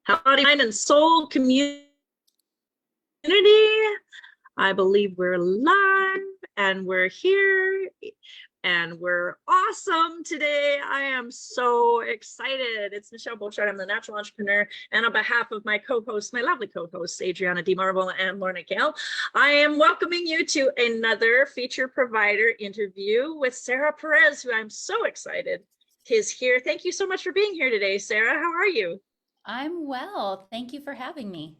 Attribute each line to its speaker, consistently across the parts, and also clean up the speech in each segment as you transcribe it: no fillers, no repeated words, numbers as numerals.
Speaker 1: Body, Mind, and Soul community. I believe we're live and we're here and we're awesome today. I am so excited. It's Michelle Beauchard. I'm the natural entrepreneur. And on behalf of my co-hosts, my lovely co-hosts, Adriana DeMarvel and Lorna Gale, I am welcoming you to another feature provider interview with Sarah Perez, who I'm so excited is here. Thank you so much for being here today, Sarah. How are you?
Speaker 2: I'm well. Thank you for having me.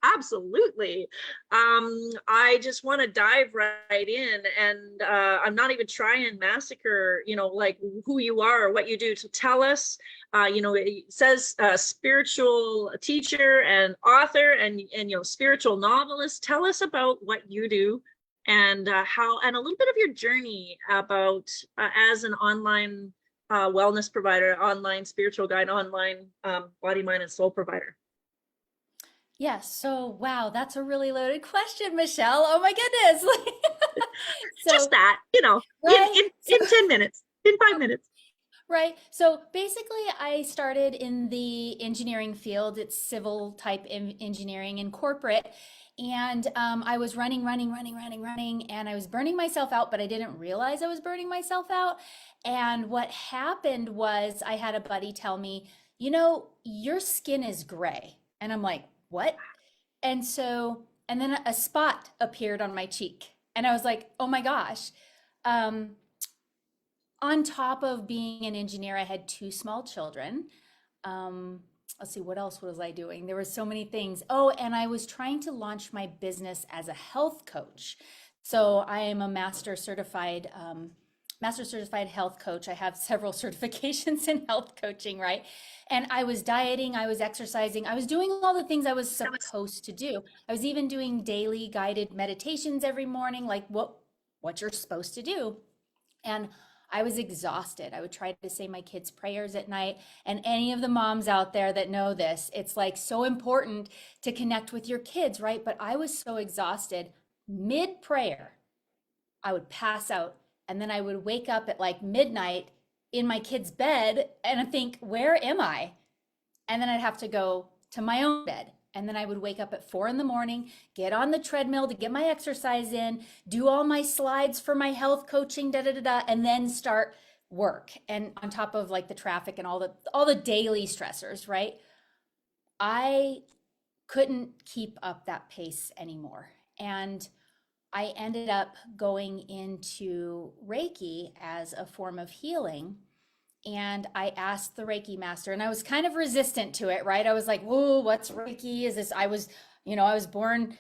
Speaker 1: Absolutely. I just want to dive right in, and I'm not even trying to massacre, like who you are or what you do. To tell us, it says spiritual teacher and author and spiritual novelist. Tell us about what you do and how, and a little bit of your journey about as an online wellness provider, online spiritual guide, online body, mind, and soul provider.
Speaker 2: Yes. So, wow, that's a really loaded question, Michelle. Oh my goodness.
Speaker 1: Just
Speaker 2: So,
Speaker 1: that, in,
Speaker 2: right.
Speaker 1: in,
Speaker 2: So,
Speaker 1: in 10 minutes, in 5 minutes.
Speaker 2: right. So basically, I started in the engineering field. It's civil type engineering in corporate. And I was running, and I was burning myself out, but I didn't realize I was burning myself out. And what happened was I had a buddy tell me, your skin is gray. And I'm like, what? And then a spot appeared on my cheek. And I was like, oh my gosh. Um, on top of being an engineer, I had two small children. Um, let's see, what else was I doing? There were so many things. Oh, and I was trying to launch my business as a health coach. So I am a master certified health coach. I have several certifications in health coaching, right? And I was dieting, I was exercising, I was doing all the things I was supposed to do. I was even doing daily guided meditations every morning, like what you're supposed to do. And I was exhausted. I would try to say my kids' prayers at night. And any of the moms out there that know this, it's like so important to connect with your kids, right? But I was so exhausted mid prayer, I would pass out. And then I would wake up at like midnight in my kid's bed and I think, where am I? And then I'd have to go to my own bed. And then I would wake up at 4 in the morning, get on the treadmill to get my exercise in, do all my slides for my health coaching, and then start work. And on top of like the traffic and all the daily stressors, right? I couldn't keep up that pace anymore. And I ended up going into Reiki as a form of healing. And I asked the Reiki master, and I was kind of resistant to it, right? I was like, "Whoa, what's Reiki? Is this?" I was born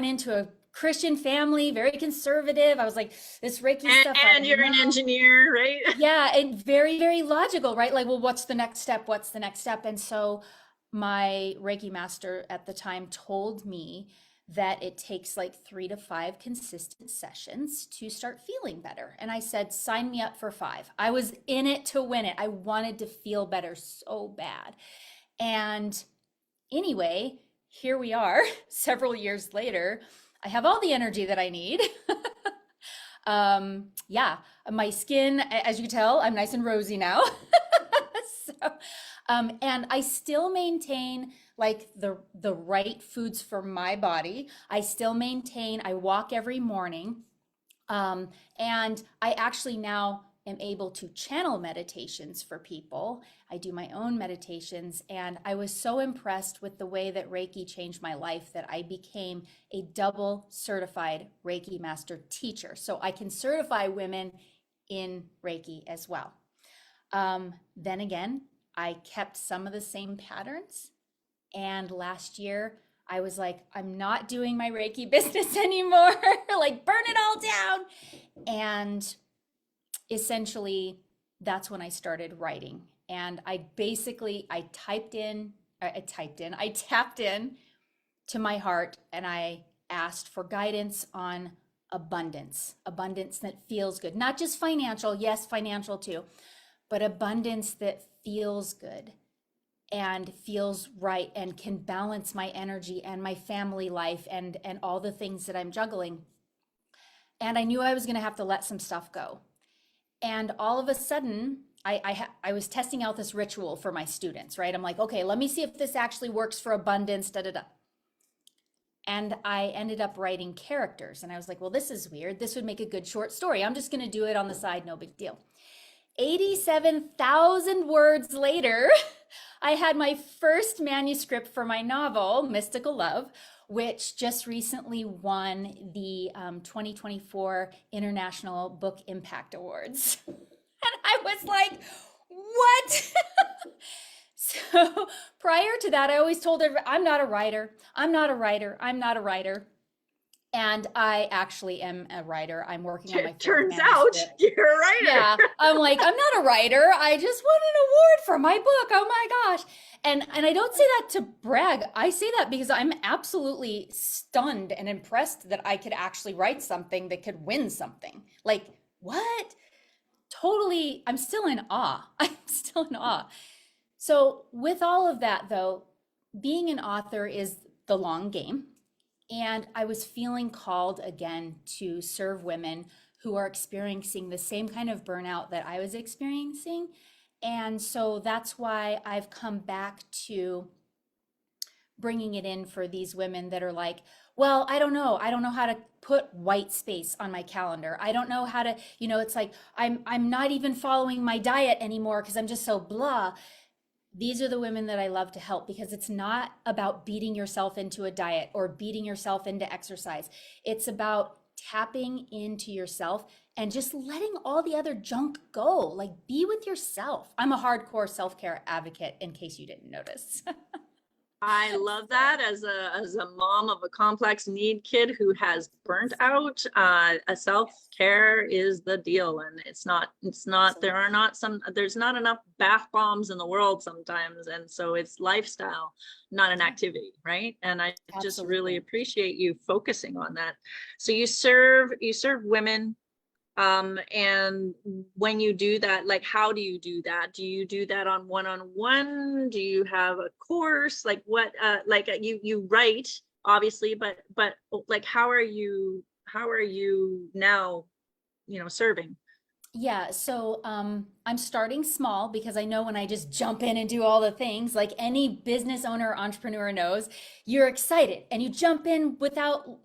Speaker 2: into a Christian family, very conservative. I was like, this Reiki
Speaker 1: And,
Speaker 2: stuff, I
Speaker 1: and
Speaker 2: don't
Speaker 1: you're an
Speaker 2: know.
Speaker 1: engineer, right?
Speaker 2: Yeah, and very, very logical, right? Like, well, what's the next step? What's the next step? And so my Reiki master at the time told me that it takes like 3 to 5 consistent sessions to start feeling better. And I said, sign me up for 5. I was in it to win it. I wanted to feel better so bad. And anyway, here we are several years later. I have all the energy that I need. Yeah, my skin, as you can tell, I'm nice and rosy now. So, and I still maintain like the right foods for my body. I still maintain, I walk every morning. And I actually now am able to channel meditations for people. I do my own meditations, and I was so impressed with the way that Reiki changed my life that I became a double certified Reiki master teacher. So I can certify women in Reiki as well. Then again, I kept some of the same patterns. And last year, I was like, I'm not doing my Reiki business anymore. Like, burn it all down. And essentially, that's when I started writing. And I tapped in to my heart and I asked for guidance on abundance that feels good, not just financial, yes, financial too, but abundance that feels good and feels right and can balance my energy and my family life and all the things that I'm juggling. And I knew I was going to have to let some stuff go. And all of a sudden, I was testing out this ritual for my students, right? I'm like, okay, let me see if this actually works for abundance, da da da. And I ended up writing characters. And I was like, well, this is weird. This would make a good short story. I'm just going to do it on the side, no big deal. 87,000 words later, I had my first manuscript for my novel, Mystical Love, which just recently won the 2024 International Book Impact Awards. And I was like, what? So prior to that, I always told everybody, I'm not a writer. I'm not a writer. I'm not a writer. And I actually am a writer. I'm working on my
Speaker 1: Turns out you're a writer.
Speaker 2: Yeah, I'm like, I'm not a writer. I just won an award for my book. Oh my gosh. And I don't say that to brag. I say that because I'm absolutely stunned and impressed that I could actually write something that could win something. Like, what? Totally, I'm still in awe. I'm still in awe. So with all of that though, being an author is the long game. And I was feeling called again to serve women who are experiencing the same kind of burnout that I was experiencing. And so that's why I've come back to bringing it in for these women that are like, well, I don't know. I don't know how to put white space on my calendar. I don't know how to, it's like I'm not even following my diet anymore because I'm just so blah. These are the women that I love to help because it's not about beating yourself into a diet or beating yourself into exercise. It's about tapping into yourself and just letting all the other junk go. Like, be with yourself. I'm a hardcore self-care advocate, in case you didn't notice.
Speaker 1: I love that as a mom of a complex need kid who has burnt out. A self-care is the deal, and there's not enough bath bombs in the world sometimes, and so it's lifestyle, not an activity, right? And I just really appreciate you focusing on that. So you serve women. And when you do that, like, how do you do that? Do you do that on one-on-one? Do you have a course? Like what, you write obviously, but like, how are you now, serving?
Speaker 2: Yeah, so I'm starting small because I know when I just jump in and do all the things, like any business owner or entrepreneur knows, you're excited and you jump in without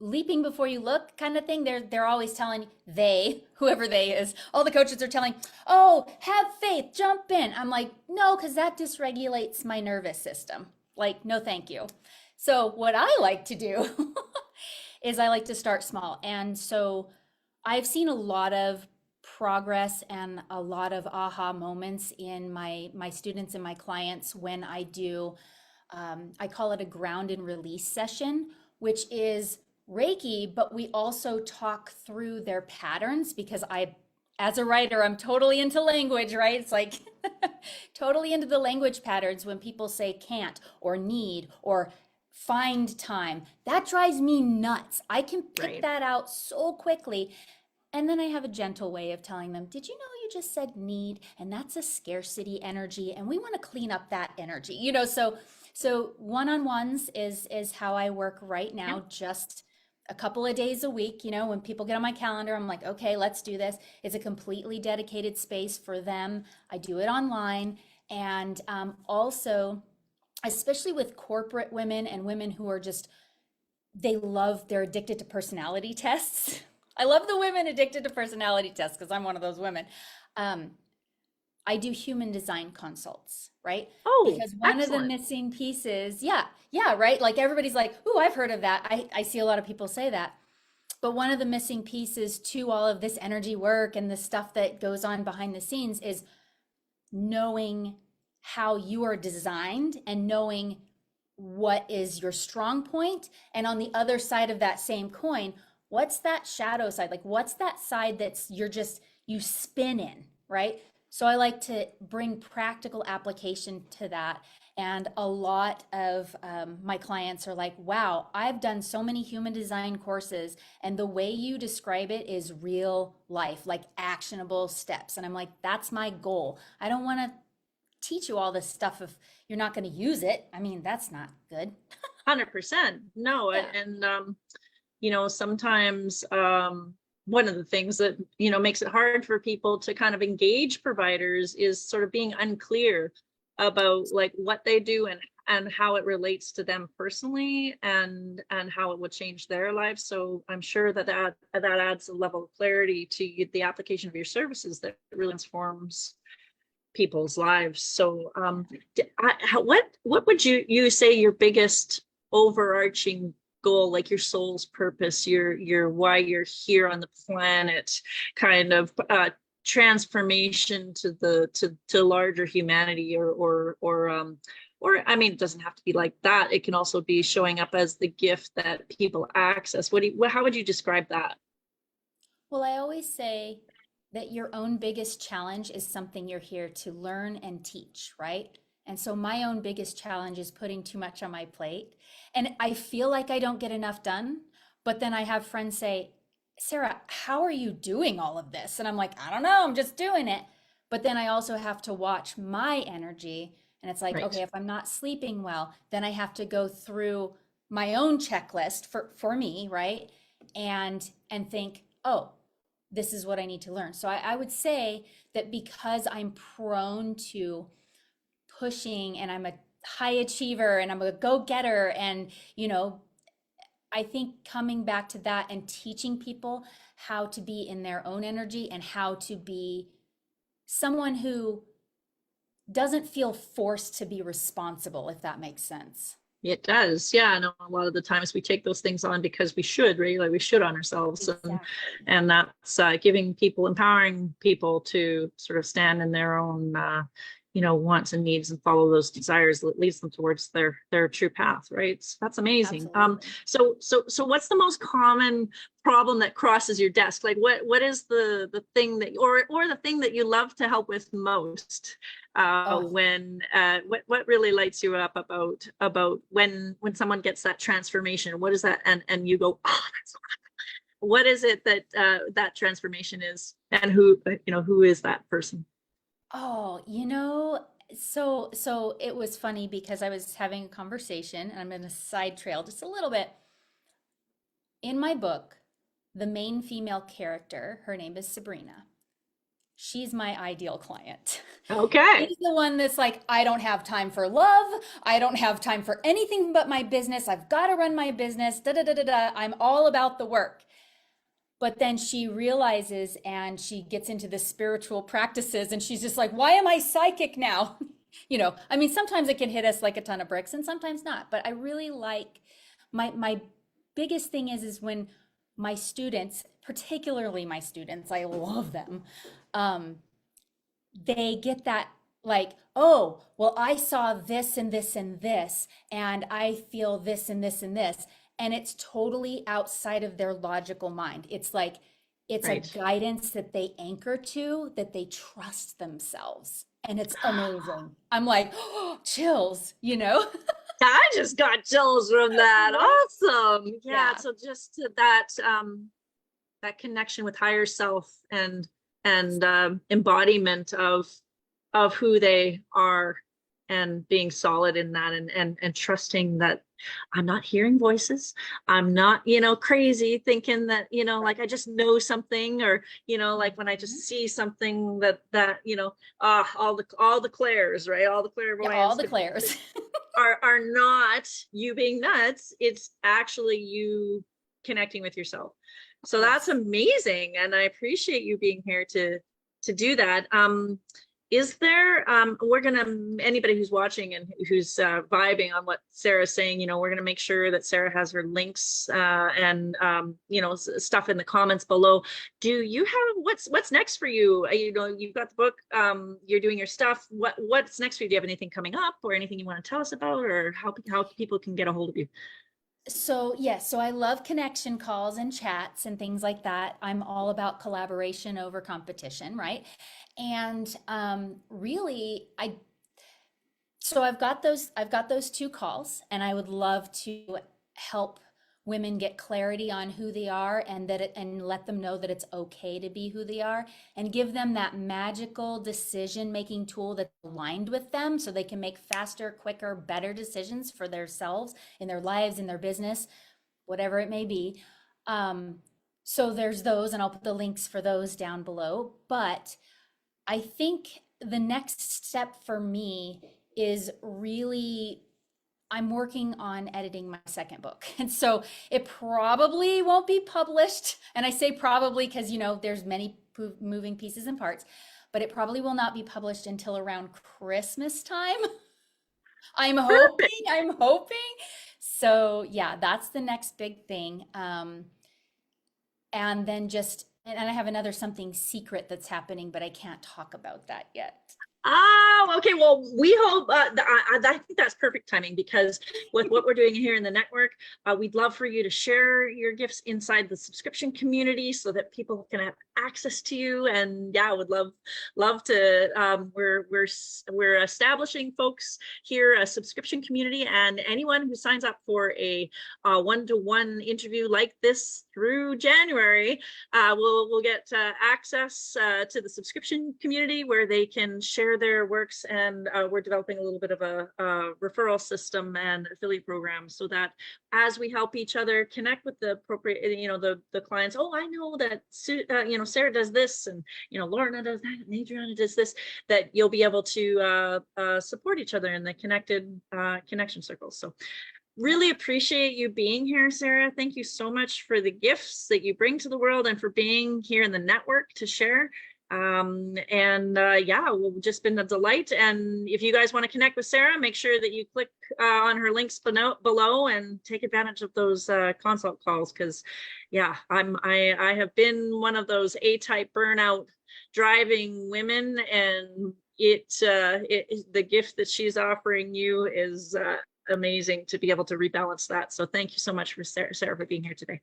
Speaker 2: leaping before you look kind of thing. They're always telling whoever they is, all the coaches are telling, oh, have faith, jump in. I'm like, no, because that dysregulates my nervous system. Like, no, thank you. So what I like to do is I like to start small. And so I've seen a lot of progress and a lot of aha moments in my students and my clients when I do, I call it a ground and release session, which is Reiki, but we also talk through their patterns because as a writer, I'm totally into language, right? It's like totally into the language patterns when people say can't or need or find time. That drives me nuts. I can pick that out so quickly. And then I have a gentle way of telling them, did you know you just said need? And that's a scarcity energy. And we want to clean up that energy, so one-on-ones is how I work right now, just a couple of days a week. When people get on my calendar, I'm like, okay, let's do this. It's a completely dedicated space for them. I do it online. And also, especially with corporate women and women who are they're addicted to personality tests. I love the women addicted to personality tests because I'm one of those women. I do human design consults, right?
Speaker 1: Oh,
Speaker 2: because one of the missing pieces, yeah, right? Like everybody's like, ooh, I've heard of that. I see a lot of people say that. But one of the missing pieces to all of this energy work and the stuff that goes on behind the scenes is knowing how you are designed and knowing what is your strong point. And on the other side of that same coin, what's that shadow side? Like, what's that side that's you spin in, right? So I like to bring practical application to that. And a lot of my clients are like, wow, I've done so many human design courses, and the way you describe it is real life, like actionable steps. And I'm like, that's my goal. I don't want to teach you all this stuff if you're not going to use it. I mean, that's not good.
Speaker 1: 100%. No. Yeah. And sometimes one of the things that, you know, makes it hard for people to kind of engage providers is sort of being unclear about like what they do and how it relates to them personally and how it would change their lives. So I'm sure that adds a level of clarity to the application of your services that really transforms people's lives. So what would you say your biggest overarching goal, like your soul's purpose, your why you're here on the planet, kind of transformation to to larger humanity, or I mean, it doesn't have to be like that. It can also be showing up as the gift that people access. How would you describe that?
Speaker 2: Well, I always say that your own biggest challenge is something you're here to learn and teach, right? And so my own biggest challenge is putting too much on my plate. And I feel like I don't get enough done. But then I have friends say, Sarah, how are you doing all of this? And I'm like, I don't know, I'm just doing it. But then I also have to watch my energy. And it's like,
Speaker 1: Right.
Speaker 2: okay, if I'm not sleeping well, then I have to go through my own checklist for me, right? And think, oh, this is what I need to learn. So I would say that because I'm prone to pushing and I'm a high achiever and I'm a go-getter and, you know, I think coming back to that and teaching people how to be in their own energy and how to be someone who doesn't feel forced to be responsible, if that makes sense.
Speaker 1: It does. Yeah, I know a lot of the times we take those things on because we should, right? Like we should on ourselves.
Speaker 2: Exactly.
Speaker 1: And that's giving people, empowering people to sort of stand in their own, you know, wants and needs and follow those desires that leads them towards their true path, right? So that's amazing.
Speaker 2: Absolutely.
Speaker 1: So what's the most common problem that crosses your desk? Like what is the thing that, or the thing that you love to help with most?
Speaker 2: Oh,
Speaker 1: When what really lights you up about when someone gets that transformation? What is that? And you go, oh, that's what is it that that transformation is, and who, you know, who is that person?
Speaker 2: oh, you know, so it was funny because I was having a conversation and I'm going to side trail just a little bit. In my book, the main female character, her name is Sabrina. She's my ideal client.
Speaker 1: Okay.
Speaker 2: She's the one that's like, I don't have time for love. I don't have time for anything but my business. I've got to run my business. Da da da da da. I'm all about the work. But then she realizes and she gets into the spiritual practices and she's just like, why am I psychic now? You know, I mean, sometimes it can hit us like a ton of bricks and sometimes not. But I really like my biggest thing is when my students, particularly my students, I love them. Um, they get that like, oh, well, I saw this and this and this, and I feel this and this and this. And it's totally outside of their logical mind. It's like, it's a
Speaker 1: Right.
Speaker 2: guidance that they anchor to, that they trust themselves. And it's amazing. I'm like, oh, chills, you know?
Speaker 1: I just got chills from that.
Speaker 2: Right?
Speaker 1: Awesome. Yeah.
Speaker 2: Yeah.
Speaker 1: So just to that that connection with higher self and embodiment of who they are, and being solid in that, and trusting that I'm not hearing voices. I'm not, you know, crazy thinking that, you know, like
Speaker 2: Right.
Speaker 1: I just know something, or, you know, like when I just
Speaker 2: Mhm.
Speaker 1: see something that, you know, all the clairs, right? All the
Speaker 2: Yeah, all
Speaker 1: clairvoyance
Speaker 2: the clairs.
Speaker 1: are not you being nuts. It's actually you connecting with yourself. So that's
Speaker 2: Yes.
Speaker 1: amazing, and I appreciate you being here to do that. Is there we're gonna, anybody who's watching and who's vibing on what Sarah's saying, you know, we're gonna make sure that Sarah has her links and you know, stuff in the comments below. Do you have, what's next for you? You know, you've got the book, you're doing your stuff. What's next for you? Do you have anything coming up, or anything you want to tell us about, or how people can get a hold of you?
Speaker 2: So, yes, so I love connection calls and chats and things like that. I'm all about collaboration over competition, right? And really, so I've got those two calls, and I would love to help women get clarity on who they are and and let them know that it's okay to be who they are and give them that magical decision making tool that's aligned with them so they can make faster, quicker, better decisions for themselves in their lives, in their business, whatever it may be. Um, So there's those, and I'll put the links for those down below. But I think the next step for me is really, I'm working on editing my second book. And so it probably won't be published. And I say probably because, there's many moving pieces and parts, but it probably will not be published until around Christmas time. I'm hoping,
Speaker 1: Perfect.
Speaker 2: I'm hoping. So yeah, that's the next big thing. And then and I have another something secret that's happening, but I can't talk about that yet.
Speaker 1: Oh, okay. Well, we hope I think that's perfect timing because with what we're doing here in the network, we'd love for you to share your gifts inside the subscription community so that people can have access to you. And yeah, would love to. We're establishing, folks, here a subscription community, and anyone who signs up for a one-to-one interview like this through January will get access to the subscription community where they can share their works, and we're developing a little bit of a referral system and affiliate program so that as we help each other connect with the appropriate, the clients. Oh, I know that Sarah does this, and Lorna does that, and Adriana does this. That you'll be able to support each other in the connected connection circles. So really appreciate you being here, Sarah. Thank you so much for the gifts that you bring to the world and for being here in the network to share. Yeah, we've just been a delight. And if you guys want to connect with Sarah, make sure that you click on her links below and take advantage of those consult calls. Because yeah, I have been one of those A-type burnout driving women, and the gift that she's offering you is amazing to be able to rebalance that. So thank you so much for Sarah for being here today.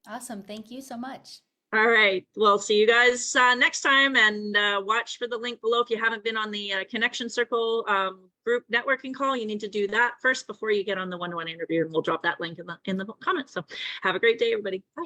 Speaker 2: Awesome. Thank you so much.
Speaker 1: All right. Well, see you guys next time, and watch for the link below. If you haven't been on the Connection Circle group networking call, you need to do that first before you get on the one-to-one interview, and we'll drop that link in the comments. So have a great day, everybody. Bye.